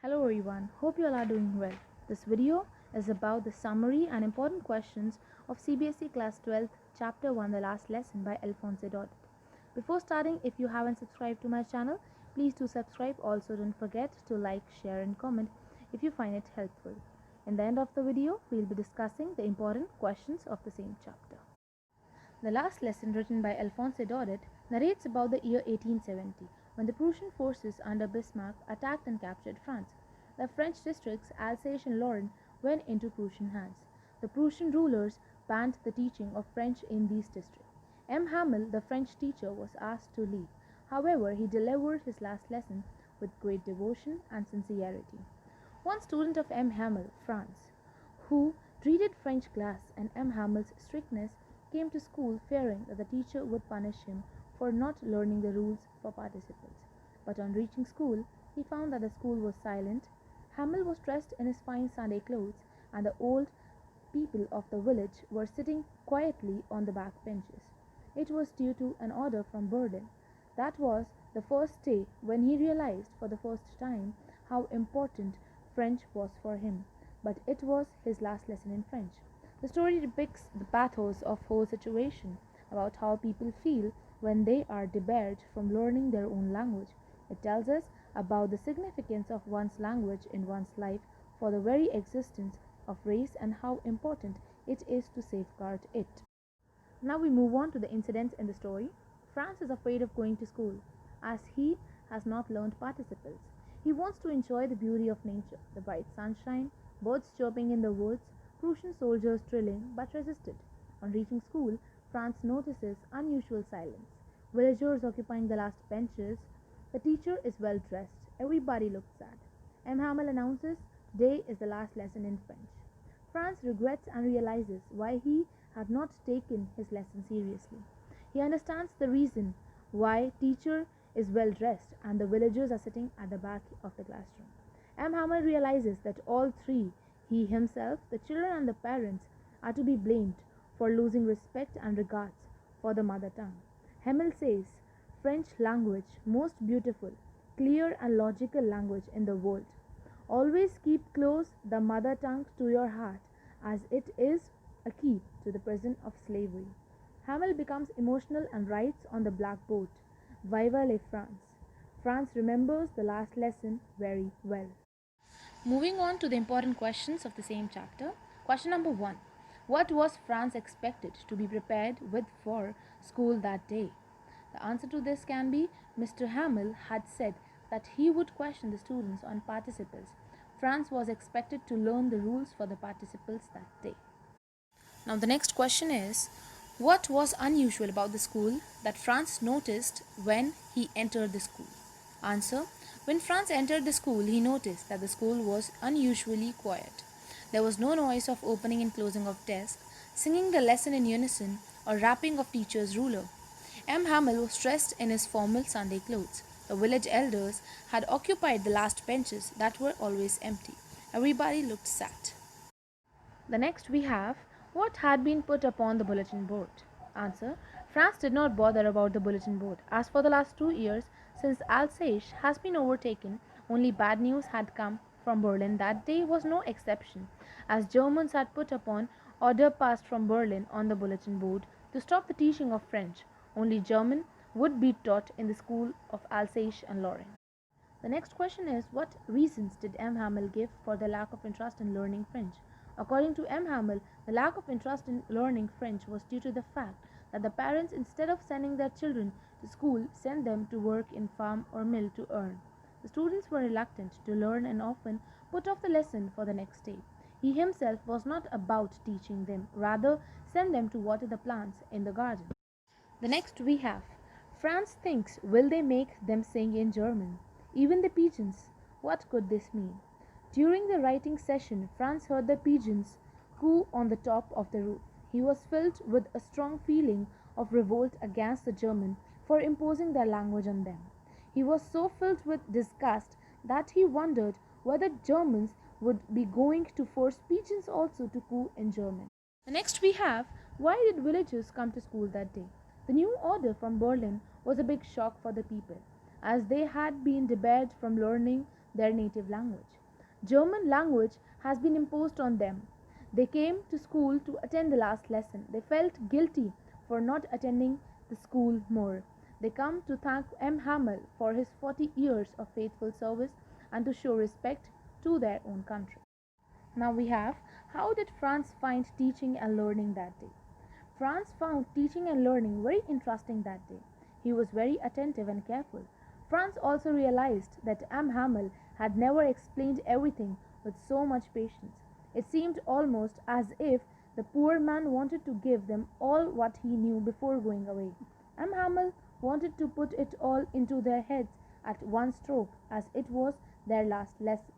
Hello everyone, hope you all are doing well. This video is about the summary and important questions of CBSE Class 12 Chapter 1 The Last Lesson by Alphonse Daudet. Before starting, if you haven't subscribed to my channel, please do subscribe. Also don't forget to like, share and comment if you find it helpful. In the end of the video, we'll be discussing the important questions of the same chapter. The last lesson, written by Alphonse Daudet, narrates about the year 1870, when the Prussian forces under Bismarck attacked and captured France. The French districts Alsace and Lorraine went into Prussian hands. The Prussian rulers banned the teaching of French in these districts. M. Hamel, the French teacher, was asked to leave. However, he delivered his last lesson with great devotion and sincerity. One student of M. Hamel, Franz, who dreaded French class and M. Hamel's strictness, came to school fearing that the teacher would punish him for not learning the rules for participles. But on reaching school, he found that the school was silent. Hamel was dressed in his fine Sunday clothes, and the old people of the village were sitting quietly on the back benches. It was due to an order from Berlin. That was the first day when he realized for the first time how important French was for him. But it was his last lesson in French. The story depicts the pathos of whole situation, about how people feel when they are debarred from learning their own language. It tells us about the significance of one's language in one's life for the very existence of race and how important it is to safeguard it. Now we move on to the incidents in the story. Franz is afraid of going to school as he has not learned participles. He wants to enjoy the beauty of nature, the bright sunshine, birds chirping in the woods, Prussian soldiers drilling, but resisted. On reaching school, Franz notices unusual silence. Villagers occupying the last benches. The teacher is well dressed. Everybody looks sad. M. Hamel announces, "Day is the last lesson in French." Franz regrets and realizes why he had not taken his lesson seriously. He understands the reason why teacher is well dressed and the villagers are sitting at the back of the classroom. M. Hamel realizes that all three, he himself, the children and the parents, are to be blamed for losing respect and regards for the mother tongue. Hamel says, French language, most beautiful, clear and logical language in the world. Always keep close the mother tongue to your heart, as it is a key to the prison of slavery. Hamel becomes emotional and writes on the blackboard, "Viva les France." France remembers the last lesson very well. Moving on to the important questions of the same chapter. Question number 1. What was Franz expected to be prepared with for school that day? The answer to this can be Mr. Hamel had said that he would question the students on participles. Franz was expected to learn the rules for the participles that day. Now the next question is, what was unusual about the school that Franz noticed when he entered the school? Answer. When Franz entered the school, he noticed that the school was unusually quiet. There was no noise of opening and closing of desks, singing the lesson in unison, or rapping of teacher's ruler. M. Hamel was dressed in his formal Sunday clothes. The village elders had occupied the last benches that were always empty. Everybody looked sad. The next we have, what had been put upon the bulletin board? Answer. Franz did not bother about the bulletin board. As for the last 2 years, since Alsace has been overtaken, only bad news had come from Berlin. That day was no exception, as Germans had put upon order passed from Berlin on the bulletin board to stop the teaching of French. Only German would be taught in the school of Alsace and Lorraine. The next question is, what reasons did M. Hamel give for the lack of interest in learning French? According to M. Hamel, the lack of interest in learning French was due to the fact that the parents, instead of sending their children to school, sent them to work in farm or mill to earn. The students were reluctant to learn and often put off the lesson for the next day. He himself was not about teaching them, rather sent them to water the plants in the garden. The next we have, Franz thinks, will they make them sing in German? Even the pigeons. What could this mean? During the writing session, Franz heard the pigeons coo on the top of the roof. He was filled with a strong feeling of revolt against the German for imposing their language on them. He was so filled with disgust that he wondered whether Germans would be going to force pigeons also to coo in German. The next we have, why did villagers come to school that day? The new order from Berlin was a big shock for the people, as they had been debarred from learning their native language. German language has been imposed on them. They came to school to attend the last lesson. They felt guilty for not attending the school more. They come to thank M. Hamel for his 40 years of faithful service and to show respect to their own country. Now we have, how did Franz find teaching and learning that day? Franz found teaching and learning very interesting that day. He was very attentive and careful. Franz also realized that M. Hamel had never explained everything with so much patience. It seemed almost as if the poor man wanted to give them all what he knew before going away. M. Hamel wanted to put it all into their heads at one stroke, as it was their last lesson.